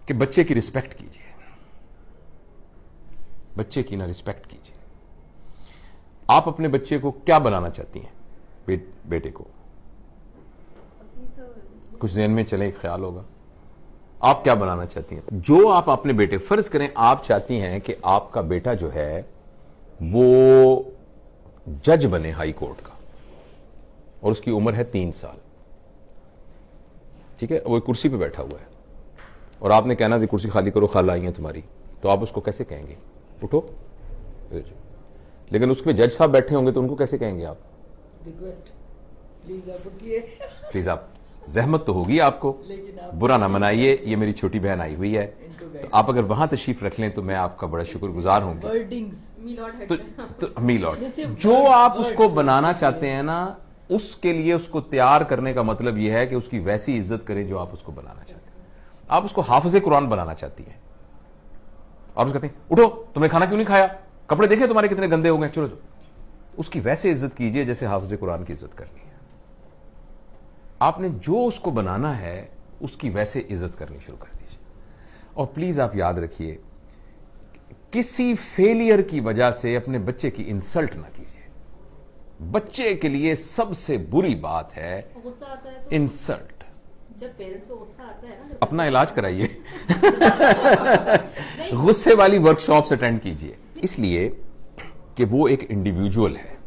कि बच्चे की रिस्पेक्ट कीजिए, बच्चे की ना रिस्पेक्ट कीजिए। आप अपने बच्चे को क्या बनाना चाहती हैं? बेटे को कुछ ज़हन में चले, ख्याल होगा आप क्या बनाना चाहती हैं? जो आप अपने बेटे, फर्ज करें आप चाहती हैं कि आपका बेटा जो है वो जज बने हाई कोर्ट का, और उसकी उम्र है 3 साल, ठीक है, वो कुर्सी पे बैठा हुआ है, और आपने कहना थी कुर्सी खाली करो, खाला आई है तुम्हारी, तो आप उसको कैसे कहेंगे? उठो। लेकिन उसमें जज साहब बैठे होंगे तो उनको कैसे कहेंगे आप? रिक्वेस्ट प्लीज आप उठिए। प्लीज आप, जहमत तो होगी आपको, बुरा ना मनाइए, ये मेरी छोटी बहन आई हुई है, तो आप अगर वहां तशरीफ रख लें तो मैं आपका बड़ा शुक्रगुजार होंगे। तो मीलॉट जो आप उसको बनाना चाहते हैं ना, उसके लिए उसको तैयार करने का मतलब यह है कि उसकी वैसी इज्जत करें जो आप उसको बनाना चाहते हैं। आप उसको हाफिज़े कुरान बनाना चाहती हैं, और उसको कहते हैं उठो, तुमने खाना क्यों नहीं खाया, कपड़े देखे तुम्हारे कितने गंदे हो गए, चलो जो। उसकी वैसे इज्जत कीजिए जैसे हाफिज़े कुरान की इज्जत करनी है। आपने जो उसको बनाना है उसकी वैसे इज्जत करनी शुरू कर दीजिए। और प्लीज आप याद रखिए, किसी फेलियर की वजह से अपने बच्चे की इंसल्ट ना कीजिए। बच्चे के लिए सबसे बुरी बात है इंसल्ट। जब पेरेंट्स को गुस्सा आता है ना, अपना इलाज कराइए। गुस्से वाली वर्कशॉप्स अटेंड कीजिए, इसलिए कि वो एक इंडिविजुअल है।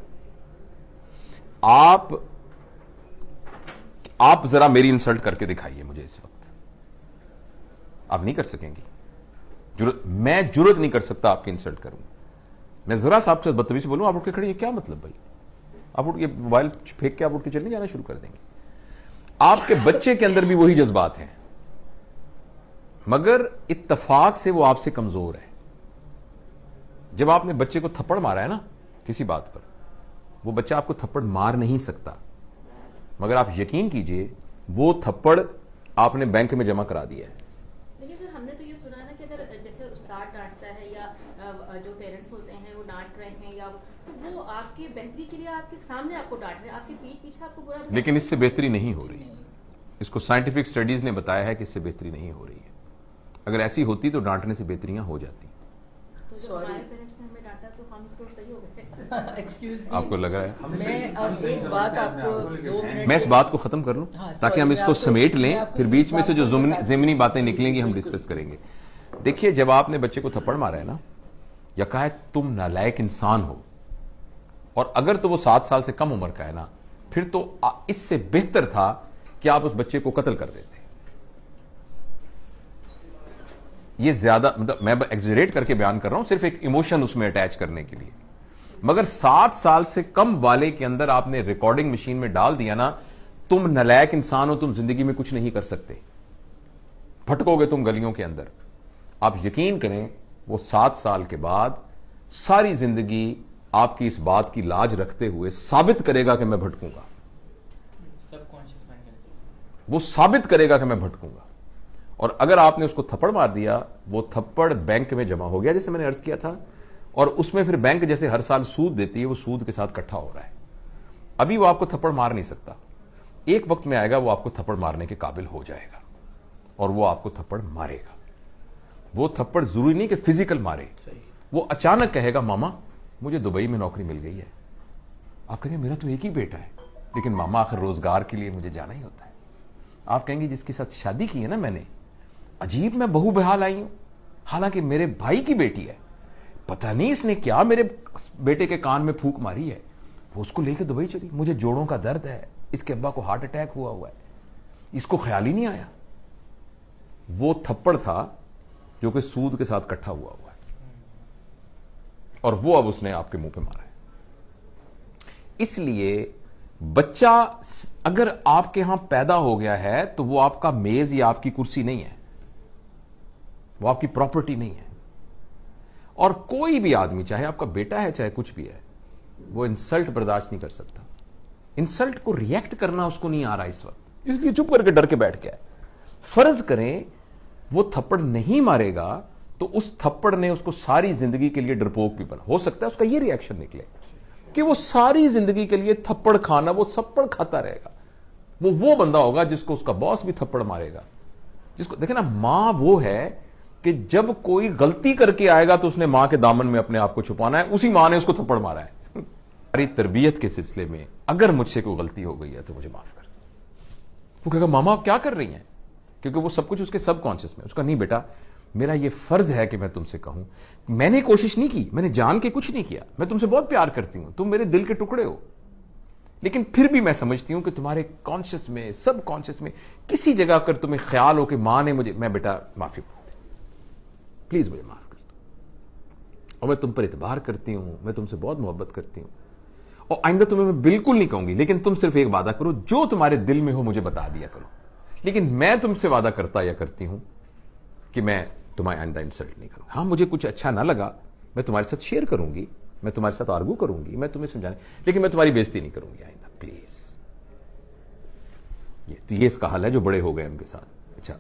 आप जरा मेरी इंसल्ट करके दिखाइए मुझे इस वक्त। आप नहीं कर सकेंगी, मैं जुर्रत नहीं कर सकता आपकी इंसल्ट करूं। मैं जरा सा आपसे बदतमीजी बोलूं, आप उठ के खड़े, ये क्या मतलब भाई? आप उठ के मोबाइल फेंक के आप उठ के चलने जाना शुरू कर देंगे। आपके बच्चे के अंदर भी वही जज्बात हैं, मगर इत्तफाक से वो आपसे कमजोर है। जब आपने बच्चे को थप्पड़ मारा है ना किसी बात पर, वो बच्चा आपको थप्पड़ मार नहीं सकता, मगर आप यकीन कीजिए वो थप्पड़ आपने बैंक में जमा करा दिया है। लेकिन सर हमने तो ये सुना है ना कि अगर जैसे उस्ताद डांटता है या जो पेरेंट्स होते हैं वो डांट रहे हैं, या तो वो आपकी बेहतरी के लिए आपके सामने आपको डांट रहे हैं, आपके पीठ पीछे आपको बुरा। लेकिन इससे बेहतरी नहीं हो रही। इसको साइंटिफिक स्टडीज ने बताया है कि इससे बेहतरी नहीं हो रही है। अगर ऐसी होती तो डांटने से बेहतरियां हो जाती। तो जब हमारे पेरेंट्स ने हमें डांटा तो हम तो सही हो गए। एक्सक्यूज आपको लग रहा है? एक बात आपको 2 मिनट मैं इस बात को खत्म कर लूं ताकि हम इसको समेट लें, फिर बीच में से जो ज़िमनी बातें निकलेंगी हम डिस्कस करेंगे। देखिए, जब आपने बच्चे को थप्पड़ मारा है ना, या कहा है तुम नालायक इंसान हो, और अगर तो वो 7 साल से कम उम्र का है ना, फिर तो इससे बेहतर था कि आप उस बच्चे को कत्ल कर देते। ये ज्यादा, मतलब मैं एक्सजरेट करके बयान कर रहा हूं, सिर्फ एक इमोशन उसमें अटैच करने के लिए। मगर 7 साल से कम वाले के अंदर आपने रिकॉर्डिंग मशीन में डाल दिया ना, तुम नालायक इंसान हो, तुम जिंदगी में कुछ नहीं कर सकते, भटकोगे तुम गलियों के अंदर। आप यकीन करें, वो 7 साल के बाद सारी जिंदगी आपकी इस बात की लाज रखते हुए साबित करेगा कि मैं भटकूंगा। वो साबित करेगा कि मैं भटकूंगा। और अगर आपने उसको थप्पड़ मार दिया, वो थप्पड़ बैंक में जमा हो गया, जैसे मैंने अर्ज किया था, और उसमें फिर बैंक जैसे हर साल सूद देती है, वो सूद के साथ इकट्ठा हो रहा है। अभी वो आपको थप्पड़ मार नहीं सकता, एक वक्त में आएगा वो आपको थप्पड़ मारने के काबिल हो जाएगा, और वो आपको थप्पड़ मारेगा। वो थप्पड़ जरूरी नहीं कि फिजिकल मारे, वो अचानक कहेगा मामा मुझे दुबई में नौकरी मिल गई है। आप कहेंगे मेरा तो एक ही बेटा है, लेकिन मामा आखिर रोजगार के लिए मुझे जाना ही होता है। आप कहेंगे जिसके साथ शादी की है ना मैंने, अजीब मैं बहू बेहाल आई हूं, हालांकि मेरे भाई की बेटी है, पता नहीं इसने क्या मेरे बेटे के कान में फूंक मारी है, वो उसको लेके दुबई चली। मुझे जोड़ों का दर्द है, इसके अब्बा को हार्ट अटैक हुआ है, इसको ख्याल ही नहीं आया। वो थप्पड़ था जो कि सूद के साथ इकट्ठा हुआ है, और वो अब उसने आपके मुंह पे मारा है। इसलिए बच्चा अगर आपके यहां पैदा हो गया है तो वो आपका मेज या आपकी कुर्सी नहीं है, वो आपकी प्रॉपर्टी नहीं है। और कोई भी आदमी, चाहे आपका बेटा है चाहे कुछ भी है, वो इंसल्ट बर्दाश्त नहीं कर सकता। इंसल्ट को रिएक्ट करना उसको नहीं आ रहा इस वक्त, इसलिए चुप करके डर के बैठ गया। फर्ज करें वो थप्पड़ नहीं मारेगा तो उस थप्पड़ ने उसको सारी जिंदगी के लिए डरपोक भी बना। हो सकता है उसका ये रिएक्शन निकले कि वो सारी जिंदगी के लिए थप्पड़ खाना, वो थप्पड़ खाता रहेगा। वो बंदा होगा जिसको उसका बॉस भी थप्पड़ मारेगा जिसको देखे ना, मां वो है कि जब कोई गलती करके आएगा तो उसने मां के दामन में अपने आप को छुपाना है, उसी मां ने उसको थप्पड़ मारा है। हमारी तरबियत के सिलसिले में अगर मुझसे कोई गलती हो गई है तो मुझे माफ कर दो। वो कहेगा मामा आप क्या कर रही हैं, क्योंकि वो सब कुछ उसके सबकॉन्शियस में। उसका नहीं बेटा, मेरा ये फर्ज है कि मैं तुमसे कहूं, मैंने कोशिश नहीं की, मैंने जान के कुछ नहीं किया, मैं तुमसे बहुत प्यार करती हूं, तुम मेरे दिल के टुकड़े हो, लेकिन फिर भी मैं समझती हूं कि तुम्हारे कॉन्शियस में, सब कॉन्शियस में किसी जगह अगर तुम्हें ख्याल हो कि मां ने मुझे, मैं बेटा माफी मांगती, प्लीज मुझे माफ कर दो, और मैं तुम पर इतबार करती हूं, मैं तुमसे बहुत मोहब्बत करती हूं, और आइंदा तुम्हें मैं बिल्कुल नहीं कहूंगी, लेकिन तुम सिर्फ एक वादा करो, जो तुम्हारे दिल में हो मुझे बता दिया करो, लेकिन मैं तुमसे वादा करता या करती हूं कि मैं तुम्हारे आइंदा इंसल्ट नहीं करूंगा। हाँ, मुझे कुछ अच्छा ना लगा, मैं तुम्हारे साथ शेयर करूंगी, मैं तुम्हारे साथ आर्गू करूंगी, मैं तुम्हें समझाने, लेकिन मैं तुम्हारी बेइज्जती नहीं करूंगी आइंदा, प्लीज। ये तो ये इसका हल है जो बड़े हो गए उनके साथ। अच्छा।